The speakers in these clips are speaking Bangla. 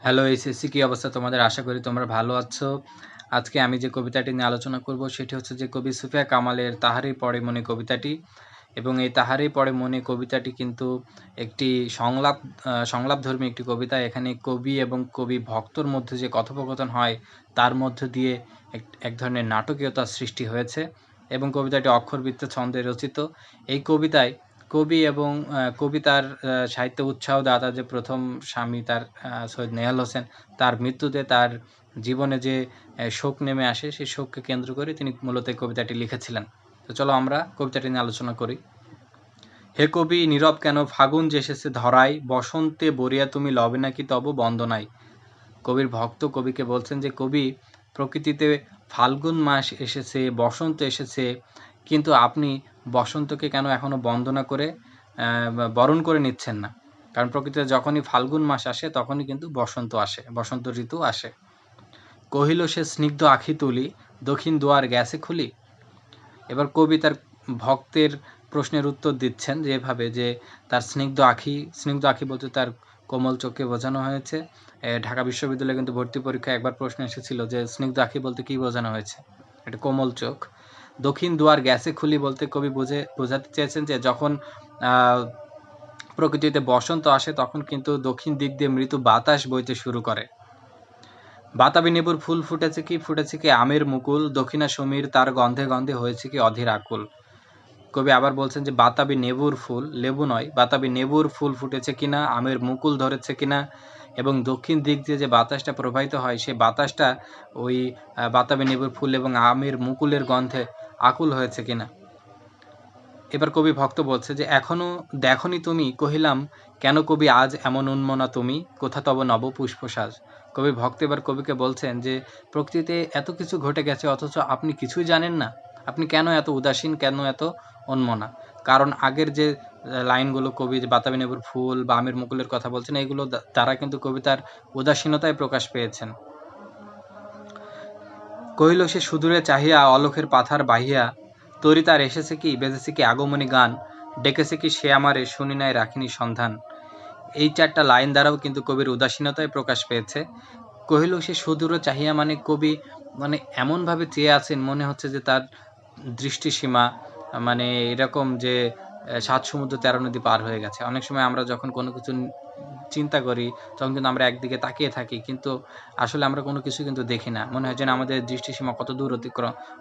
হ্যালো এইচএসসি, কী অবস্থা তোমাদের? আশা করি তোমরা ভালো আছো। আজকে আমি যে কবিতাটি নিয়ে আলোচনা করব সেটি হচ্ছে যে কবি সুফিয়া কামালের তাহারই পড়ে মনে কবিতাটি। এবং এই তাহারই পড়ে মনে কবিতাটি কিন্তু একটি সংলাপধর্মী একটি কবিতা। এখানে কবি এবং কবি ভক্তর মধ্যে যে কথোপকথন হয় তার মধ্য দিয়ে এক ধরনের নাটকীয়তার সৃষ্টি হয়েছে এবং কবিতাটি অক্ষরবৃত্ত ছন্দে রচিত। এই কবিতায় কবি এবং কবিতার সাহিত্য উৎসাহদাতা যে প্রথম স্বামী তার সৈয়দ নেহাল হোসেন, তার মৃত্যুতে তার জীবনে যে শোক নেমে আসে সেই শোককে কেন্দ্র করে তিনি মূলত এই কবিতাটি লিখেছিলেন। তো চলো আমরা কবিতাটি নিয়ে আলোচনা করি। হে কবি নীরব কেন ফাগুন যে এসেছে ধরায়, বসন্তে বরিয়া তুমি লবে নাকি তব বন্দনায়। কবির ভক্ত কবিকে বলছেন যে কবি, প্রকৃতিতে ফাল্গুন মাস এসেছে, বসন্ত এসেছে, কিন্তু আপনি বসন্তকে কেন এখনও বন্দনা করে বরণ করে নিচ্ছেন না? কারণ প্রকৃতিতে যখনই ফাল্গুন মাস আসে তখনই কিন্তু বসন্ত আসে, বসন্ত ঋতু আসে। কহিল সে স্নিগ্ধ আখি তুলি, দক্ষিণ দুয়ার গেছে খুলি। এবার কবি তার ভক্তের প্রশ্নের উত্তর দিচ্ছেন যেভাবে যে তার স্নিগ্ধ আখি বলতে তার কোমল চোখকে বোঝানো হয়েছে। ঢাকা বিশ্ববিদ্যালয়ে কিন্তু ভর্তি পরীক্ষায় একবার প্রশ্ন এসেছিল যে স্নিগ্ধ আখি বলতে কী বোঝানো হয়েছে, এটা কোমল চোখ। দক্ষিণ দুয়ার গ্যাসে খুলি বলতে কবি বোঝাতে চেয়েছেন যে যখন প্রকৃতিতে বসন্ত আসে তখন কিন্তু দক্ষিণ দিক দিয়ে মৃদু বাতাস বইতে শুরু করে। বাতাবি নেবুর ফুল ফুটেছে কি আমের মুকুল, দক্ষিণা সমীর তার গন্ধে গন্ধে হয়েছে কি অধীর আকুল। কবি আবার বলছেন যে বাতাবি নেবুর ফুল, লেবু নয়, বাতাবি নেবুর ফুল ফুটেছে কিনা, আমের মুকুল ধরেছে কিনা, এবং দক্ষিণ দিক দিয়ে যে বাতাসটা প্রবাহিত হয় সেই বাতাসটা ওই বাতাবি নেবুর ফুল এবং আমের মুকুলের গন্ধে আকুল হয়েছে কিনা। এবার কবি ভক্ত বলছে যে এখনো দেখনি তুমি, কহিলাম কেন কবি আজ এমন উন্মনা তুমি, কোথা তব নব পুষ্পসাজ। কবি ভক্ত এবার কবিকে বলছেন যে প্রকৃতিতে এত কিছু ঘটে গেছে অথচ আপনি কিছুই জানেন না, আপনি কেন এত উদাসীন, কেন এত উন্মনা? কারণ আগের যে লাইনগুলো কবি যে বাতাবি নেবুর ফুল বা আমের মুকুলের কথা বলছেন এগুলো দ্বারা কিন্তু কবিতার উদাসীনতায় প্রকাশ পেয়েছেন। কহিল সে সুদূরে চাহিয়া অলোকের পাথার বাহিয়া, তরি তার এসেছে কি, বেজেছে কি আগমনী গান, ডেকেছে কি সে আমারে, শুনি নাই রাখিনি সন্ধান। এই চারটা লাইন দ্বারাও কিন্তু কবির উদাসীনতায় প্রকাশ পেয়েছে। কহিল সে সুদূরে চাহিয়া মানে কবি মানে এমনভাবে চেয়ে আছেন মনে হচ্ছে যে তার দৃষ্টিসীমা মানে এরকম যে ৭ সমুদ্র ১৩ নদী পার হয়ে গেছে। অনেক সময় আমরা যখন কোনো কিছু চিন্তা করি তখন কিন্তু আমরা একদিকে তাকিয়ে থাকি, কিন্তু আসলে আমরা কোনো কিছু কিন্তু দেখি না। মনে হয় যেন আমাদের দৃষ্টিসীমা কত দূর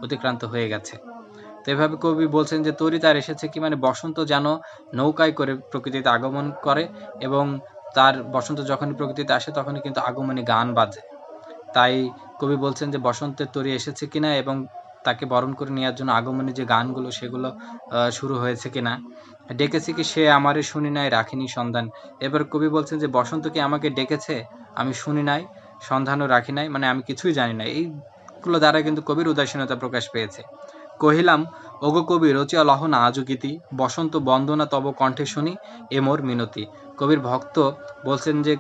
অতিক্রান্ত হয়ে গেছে। তো এভাবে কবি বলছেন যে তরি তার এসেছে কি মানে বসন্ত যেন নৌকায় করে প্রকৃতিতে আগমন করে এবং তার বসন্ত যখনই প্রকৃতিতে আসে তখনই কিন্তু আগমনী গান বাজে। তাই কবি বলছেন যে বসন্তের তরি এসেছে কিনা এবং তাকে বরণ করে নেওয়ার জন্য আগমনী যে গানগুলো সেগুলো শুরু হয়েছে কিনা। ডেকেছে কি সে আমারে, শুনি নাই রাখিনি সন্ধান। এবার কবি বলছেন যে বসন্ত কি আমাকে ডেকেছে, আমি শুনি নাই, সন্ধানও রাখি নাই, মানে আমি কিছুই জানি না। এইগুলো দ্বারা কিন্তু কবির উদাসীনতা প্রকাশ পেয়েছে। কহিলাম ওগো কবি রচিয়া লহ না আজও গীতি, বসন্ত বন্দনা তব কণ্ঠে শুনি এ মোর মিনতি। কবির ভক্ত বলছেন যে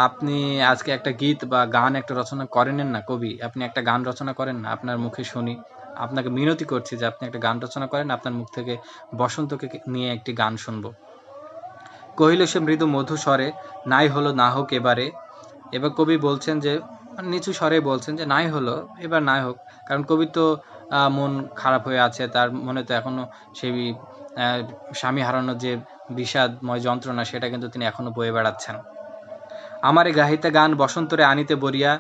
আপনি আজকে একটা গীত বা গান একটা রচনা করেন না কবি, আপনি একটা গান রচনা করেন না, আপনার মুখে শুনি, আপনাকে মিনতি করছি যে আপনি একটা গান রচনা করেন, আপনার মুখ থেকে বসন্তকে নিয়ে একটি গান শুনব। কহিল সে মৃদু মধু স্বরে, নাই হলো না হোক এবারে। এবার কবি বলছেন যে নিচু স্বরে বলছেন যে নাই হলো, এবার নাই হোক, কারণ কবি তো মন খারাপ হয়ে আছে, তার মনে তো এখনো সেই স্বামী হারানোর যে বিষাদময় যন্ত্রণা সেটা কিন্তু তিনি এখনো বয়ে বেড়াচ্ছেন। আমারে গাহিতে গান বসন্তরে আনিতে বরিয়া,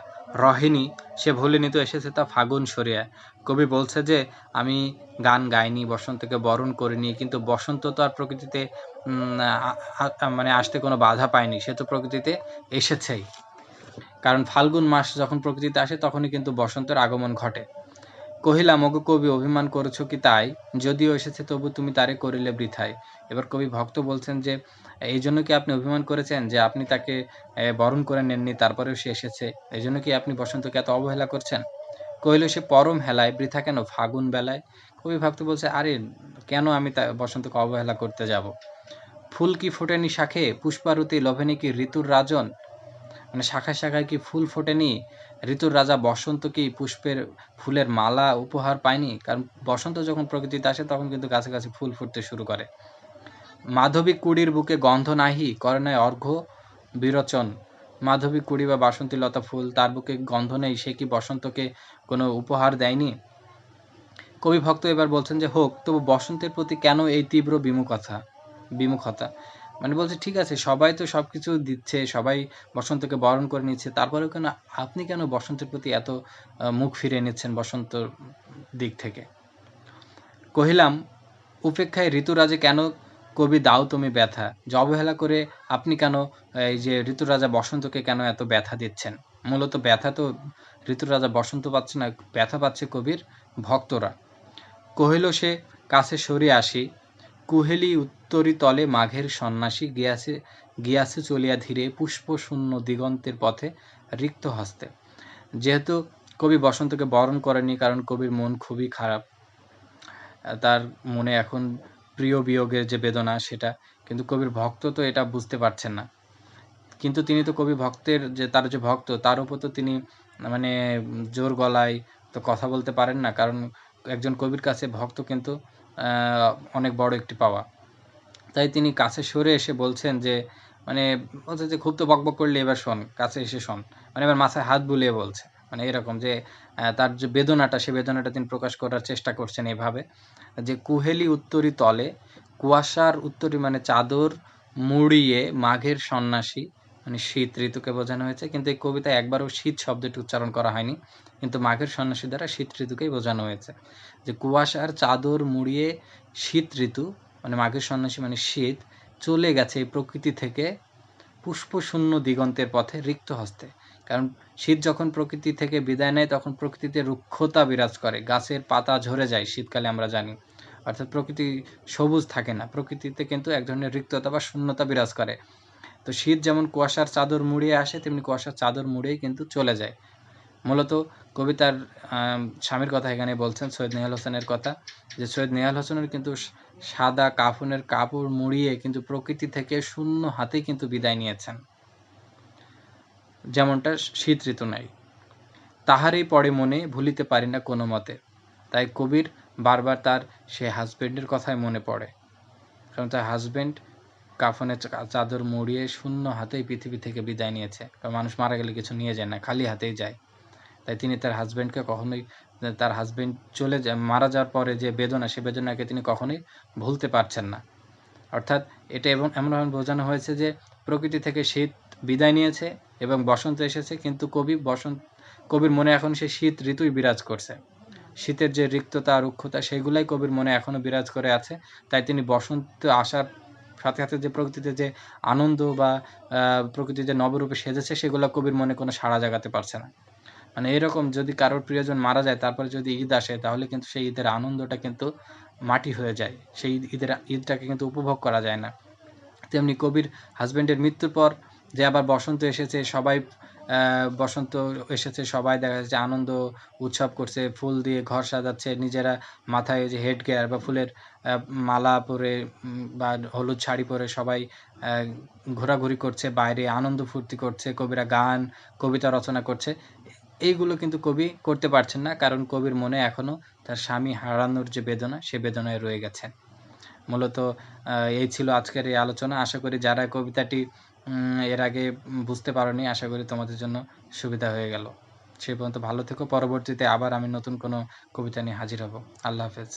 রহেনি সে ভুলিনি তো এসেছে তা ফাগুন সরিয়া। কবি বলছে যে আমি গান গাইনি, বসন্তকে বরণ করিনি, কিন্তু বসন্ত তো আর প্রকৃতিতে মানে আসতে কোনো বাধা পায়নি, সে তো প্রকৃতিতে এসেছেই। কারণ ফাল্গুন মাস যখন প্রকৃতিতে আসে তখনই কিন্তু বসন্তের আগমন ঘটে। কহিলাম ওগো কবি অভিমান করেছ কি তাই, যদিও এসেছে তবু তুমি তারে করিলে বৃথায়। এবার কবি ভক্ত বলছেন যে এই জন্য কি আপনি অভিমান করেছেন যে আপনি তাকে বরণ করে নেননি, তারপরেও সে এসেছে, এই জন্য কি আপনি বসন্তকে এত অবহেলা করছেন? কহিল সে পরম হেলায়, বৃথা কেন ফাগুন বেলায়। কবি ভক্ত বলছে আরে কেন আমি বসন্তকে অবহেলা করতে যাব? ফুল কি ফোটেনি শাখে, পুষ্পারতি লোভেনি কি ঋতুর রাজন। মানে শাখায় শাখায় কি ফুল ফোটেনি, ঋতুর রাজা বসন্ত কি ফুলের মালা উপহার পায়নি? কারণ বসন্ত যখন প্রকৃতিতে আসে তখন কিন্তু গাছে গাছে ফুল ফুটতে শুরু করে। মাধবী কুড়ির বুকে গন্ধ নাহি, করে নাই অর্ঘ্য বিরোচন। মাধবী কুড়ি বা বাসন্তী লতা ফুল, তার বুকে গন্ধ নেই, সে কি বসন্তকে কোনো উপহার দেয়নি? কবি ভক্ত এবার বলছেন যে হোক, তবু বসন্তের প্রতি কেন এই তীব্র বিমুখতা? মানে বলছে ঠিক আছে, সবাই তো সবকিছু দিচ্ছে, সবাই বসন্তকে বরণ করে নিচ্ছে, তারপরেও কেন আপনি কেন বসন্তের প্রতি এত মুখ ফিরিয়ে নিচ্ছেন বসন্তর দিক থেকে? কহিলাম, উপেক্ষায় ঋতুরাজে কেন কবি দাও তুমি ব্যথা? যে অবহেলা করে আপনি কেন এই যে ঋতুরাজা বসন্তকে কেন এত ব্যথা দিচ্ছেন? মূলত ব্যথা তো ঋতুরাজা বসন্ত পাচ্ছে না, ব্যথা পাচ্ছে কবির ভক্তরা। কহিল সে, কাছে সরে আসি, কুহেলি উত্তরি তলে মাঘের সন্ন্যাসী গিয়াছে চলিয়া ধীরে পুষ্পশূন্য দিগন্তের পথে রিক্ত হস্তে। যেহেতু কবি বসন্তকে বরণ করেনি, কারণ কবির মন খুবই খারাপ, তার মনে এখন প্রিয় বিয়োগের যে বেদনা সেটা, কিন্তু কবির ভক্ত তো এটা বুঝতে পারছেন না। কিন্তু তিনি তো কবি ভক্তের যে তার যে ভক্ত, তার উপর তো তিনি মানে জোর গলায় তো কথা বলতে পারেন না, কারণ একজন কবির কাছে ভক্ত কিন্তু অনেক বড় একটি পাওয়া। তাই তিনি কাছে সরে এসে বলছেন যে মানে বলছে যে খুব তো বকবক করলে, এবার শোন, কাছে এসে শোন। মানে এবার মাথায় হাত বুলিয়ে বলছে, মানে এরকম যে তার যে বেদনাটা, সে বেদনাটা তিনি প্রকাশ করার চেষ্টা করছেন এভাবে যে কুহেলি উত্তরি তলে, কুয়াশার উত্তরি মানে চাদর মুড়িয়ে মাঘের সন্ন্যাসী, মানে শীত ঋতুকে বোঝানো হয়েছে, কিন্তু এই কবিতায় একবারও শীত শব্দটি উচ্চারণ করা হয়নি, কিন্তু মাঘের সন্ন্যাসী দ্বারা শীত ঋতুকেই বোঝানো হয়েছে। যে কুয়াশার চাদর মুড়িয়ে শীত ঋতু মানে মাঘের সন্ন্যাসী মানে শীত চলে গেছে এই প্রকৃতি থেকে পুষ্পশূন্য দিগন্তের পথে রিক্ত হস্তে। কারণ শীত যখন প্রকৃতি থেকে বিদায় নেয়, তখন প্রকৃতিতে রুক্ষতা বিরাজ করে, গাছের পাতা ঝরে যায় শীতকালে, আমরা জানি। অর্থাৎ প্রকৃতি সবুজ থাকে না, প্রকৃতিতে কিন্তু এক ধরনের রিক্ততা বা শূন্যতা বিরাজ করে। তো শীত যেমন কুয়াশার চাদর মুড়িয়ে আসে, তেমনি কুয়াশার চাদর মুড়িয়েই কিন্তু চলে যায়। মূলত কবিতার স্বামীর কথা এখানে বলছেন, সৈয়দ নেহাল হোসেনের কথা, যে সৈয়দ নেহাল হোসেনের কিন্তু সাদা কাফনের কাপড় মুড়িয়ে কিন্তু প্রকৃতি থেকে শূন্য হাতেই কিন্তু বিদায় নিয়েছেন, যেমনটা শীত ঋতু নাই। তাহারই পড়ে মনে, ভুলিতে পারি না কোনো মতে। তাই কবির বারবার তার সে হাজবেন্ডের কথাই মনে পড়ে, কারণ তার হাজবেন্ড কাফনের চাদর মুড়িয়ে শূন্য হাতেই পৃথিবী থেকে বিদায় নিয়েছে। কারণ মানুষ মারা গেলে কিছু নিয়ে যায় না, খালি হাতেই যায়। তাই তিনি তার হাজবেন্ডকে কখনোই, তার হাজবেন্ড চলে যায়, মারা যাওয়ার পরে যে বেদনা, সে বেদনাকে তিনি কখনোই ভুলতে পারছেন না। অর্থাৎ এটা এবং এমনভাবে বোঝানো হয়েছে যে প্রকৃতি থেকে শীত বিদায় নিয়েছে এবং বসন্ত এসেছে, কিন্তু কবির মনে এখন সেই শীত ঋতুই বিরাজ করছে। শীতের যে রিক্ততা রুক্ষতা সেগুলাই কবির মনে এখনো বিরাজ করে আছে। তাই তিনি বসন্ত আসার সাথে সাথে যে প্রকৃতিতে যে আনন্দ বা প্রকৃতি যে নবরূপে সেজেছে, সেগুলো কবির মনে কোনো সাড়া জাগাতে পারছে না। মানে এরকম যদি কারোর প্রিয়জন মারা যায়, তারপরে যদি ঈদ আসে, তাহলে কিন্তু সেই ঈদের আনন্দটা কিন্তু মাটি হয়ে যায়, সেই ঈদটাকে কিন্তু উপভোগ করা যায় না। তেমনি কবির হাজবেন্ডের মৃত্যুর পর যে আবার বসন্ত এসেছে, সবাই দেখা যাচ্ছে আনন্দ উৎসব করছে, ফুল দিয়ে ঘর সাজাচ্ছে, নিজেরা মাথায় যে হেড গিয়ার বা ফুলের মালা পরে বা হলুদ শাড়ি পরে সবাই ঘোরাঘুরি করছে, বাইরে আনন্দ ফুর্তি করছে, কবিরা গান কবিতা রচনা করছে। এইগুলো কিন্তু কবি করতে পারছেন না, কারণ কবির মনে এখনো তার স্বামী হারানোর যে বেদনা, সে বেদনায় রয়ে গেছেন। মূলত এই ছিল আজকের এই আলোচনা। আশা করি যারা কবিতাটি এর আগে বুঝতে পারোনি, আশা করি তোমাদের জন্য সুবিধা হয়ে গেল। সেই পর্যন্ত ভালো থেকো। পরবর্তীতে আবার আমি নতুন কোনো কবিতা নিয়ে হাজির হব। আল্লাহ হাফেজ।